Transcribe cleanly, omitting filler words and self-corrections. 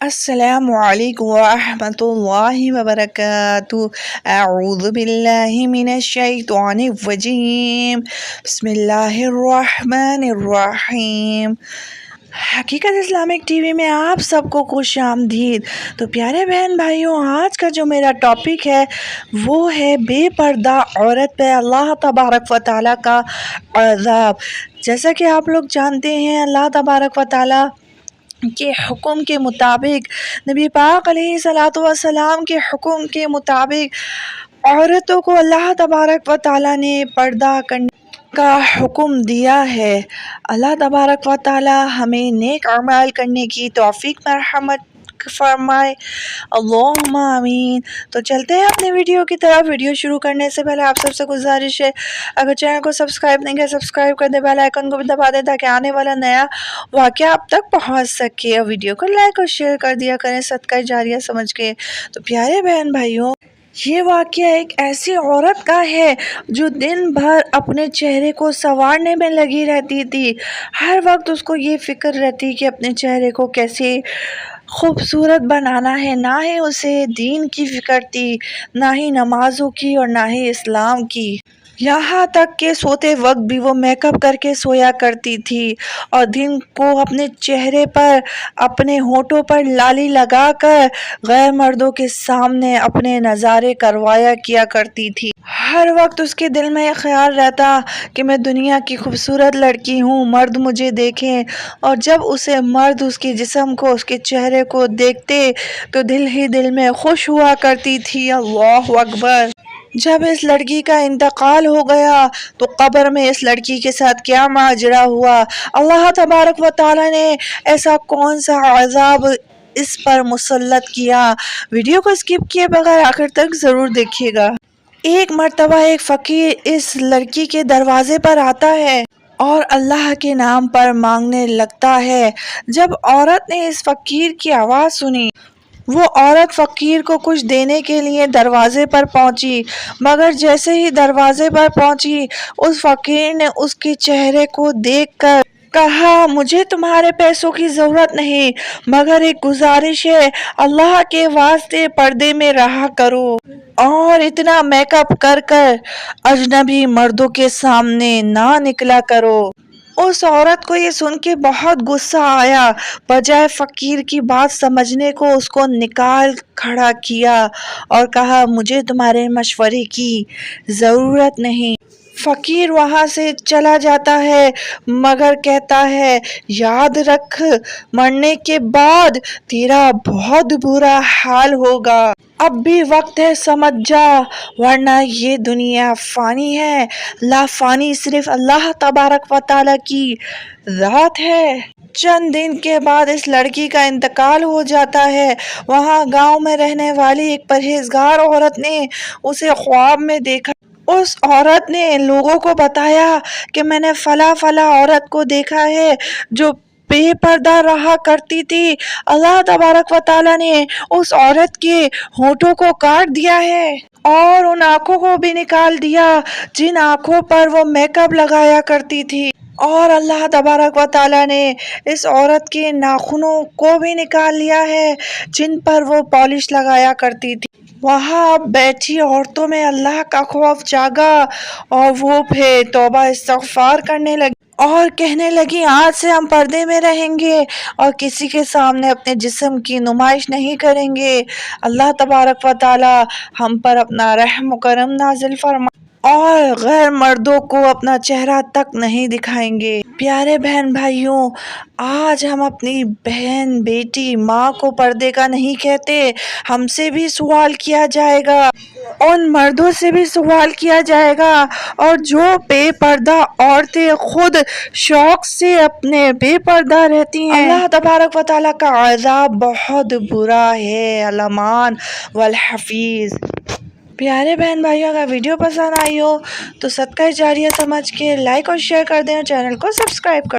السلام علیکم ورحمۃ اللہ وبرکاتہ۔ اعوذ باللہ من الشیطان الرجیم، بسم اللہ الرحمن الرحیم۔ حقیقت اسلامک ٹی وی میں آپ سب کو خوش آمدید۔ تو پیارے بہن بھائیوں، آج کا جو میرا ٹاپک ہے وہ ہے بے پردہ عورت پہ اللہ تبارک و تعالیٰ کا عذاب۔ جیسا کہ آپ لوگ جانتے ہیں، اللہ تبارک و تعالیٰ کے حکم کے مطابق، نبی پاک علیہ الصلوۃ والسلام کے حکم کے مطابق عورتوں کو اللہ تبارک و تعالیٰ نے پردہ کرنے کا حکم دیا ہے۔ اللہ تبارک و تعالیٰ ہمیں نیک اعمال کرنے کی توفیق مرحمت فرمائے، اللہم آمین۔ تو چلتے ہیں اپنے ویڈیو کی طرف۔ ویڈیو شروع کرنے سے پہلے آپ سب سے گزارش ہے، اگر چینل کو سبسکرائب نہیں کیا سبسکرائب کر دیں، بیل آئیکن کو بھی دبا دیں تاکہ آنے والا نیا واقعہ آپ تک پہنچ سکے، اور ویڈیو کو لائک اور شیئر کر دیا کریں صدقہ جاریہ سمجھ کے۔ تو پیارے بہن بھائیوں، یہ واقعہ ایک ایسی عورت کا ہے جو دن بھر اپنے چہرے کو سنوارنے میں لگی رہتی تھی۔ ہر وقت اس کو یہ فکر رہتی کہ اپنے چہرے کو کیسے خوبصورت بنانا ہے۔ نہ ہی اسے دین کی فکر تھی، نہ ہی نمازوں کی، اور نہ ہی اسلام کی۔ یہاں تک کہ سوتے وقت بھی وہ میک اپ کر کے سویا کرتی تھی، اور دن کو اپنے چہرے پر، اپنے ہونٹوں پر لالی لگا کر غیر مردوں کے سامنے اپنے نظارے کروایا کیا کرتی تھی۔ ہر وقت اس کے دل میں یہ خیال رہتا کہ میں دنیا کی خوبصورت لڑکی ہوں، مرد مجھے دیکھیں، اور جب اسے مرد اس کے جسم کو، اس کے چہرے کو دیکھتے تو دل ہی دل میں خوش ہوا کرتی تھی۔ اللہ اکبر۔ جب اس لڑکی کا انتقال ہو گیا تو قبر میں اس لڑکی کے ساتھ کیا ماجرا ہوا، اللہ تبارک و تعالیٰ نے ایسا کون سا عذاب اس پر مسلط کیا، ویڈیو کو اسکپ کیے بغیر آخر تک ضرور دیکھیے گا۔ ایک مرتبہ ایک فقیر اس لڑکی کے دروازے پر آتا ہے اور اللہ کے نام پر مانگنے لگتا ہے۔ جب عورت نے اس فقیر کی آواز سنی، وہ عورت فقیر کو کچھ دینے کے لیے دروازے پر پہنچی، مگر جیسے ہی دروازے پر پہنچی، اس فقیر نے اس کے چہرے کو دیکھ کر کہا، مجھے تمہارے پیسوں کی ضرورت نہیں، مگر ایک گزارش ہے، اللہ کے واسطے پردے میں رہا کرو، اور اتنا میک اپ کر کر اجنبی مردوں کے سامنے نہ نکلا کرو۔ اس عورت کو یہ سن کے بہت غصہ آیا، بجائے فقیر کی بات سمجھنے کو اس کو نکال کھڑا کیا اور کہا، مجھے تمہارے مشورے کی ضرورت نہیں۔ فقیر وہاں سے چلا جاتا ہے، مگر کہتا ہے، یاد رکھ، مرنے کے بعد تیرا بہت برا حال ہوگا، اب بھی وقت ہے، سمجھ جا، ورنہ یہ دنیا فانی ہے، لا فانی صرف اللہ تبارک و تعالیٰ کی ذات ہے۔ چند دن کے بعد اس لڑکی کا انتقال ہو جاتا ہے۔ وہاں گاؤں میں رہنے والی ایک پرہیزگار عورت نے اسے خواب میں دیکھا۔ اس عورت نے لوگوں کو بتایا کہ میں نے فلاں عورت کو دیکھا ہے جو بے پردہ رہا کرتی تھی، اللہ تبارک و تعالیٰ نے اس عورت کے ہونٹوں کو کاٹ دیا ہے اور ان آنکھوں کو بھی نکال دیا جن آنکھوں پر وہ میک اپ لگایا کرتی تھی، اور اللہ تبارک و تعالیٰ نے اس عورت کے ناخنوں کو بھی نکال لیا ہے جن پر وہ پالش لگایا کرتی تھی۔ وہاں بیٹھی عورتوں میں اللہ کا خوف جاگا، اور وہ پھر توبہ استغفار کرنے لگی اور کہنے لگی، آج سے ہم پردے میں رہیں گے اور کسی کے سامنے اپنے جسم کی نمائش نہیں کریں گے۔ اللہ تبارک و تعالی ہم پر اپنا رحم و کرم نازل فرمائے اور غیر مردوں کو اپنا چہرہ تک نہیں دکھائیں گے۔ پیارے بہن بھائیوں، آج ہم اپنی بہن، بیٹی، ماں کو پردے کا نہیں کہتے، ہم سے بھی سوال کیا جائے گا، ان مردوں سے بھی سوال کیا جائے گا، اور جو بے پردہ عورتیں خود شوق سے اپنے بے پردہ رہتی ہیں، اللہ تبارک و تعالیٰ کا عذاب بہت برا ہے۔ الامان والحفیظ۔ پیارے بہن بھائیوں، اگر ویڈیو پسند آئی ہو تو صدقہ جاریہ سمجھ کے لائک اور شیئر کر دیں، اور چینل کو سبسکرائب کر دیں۔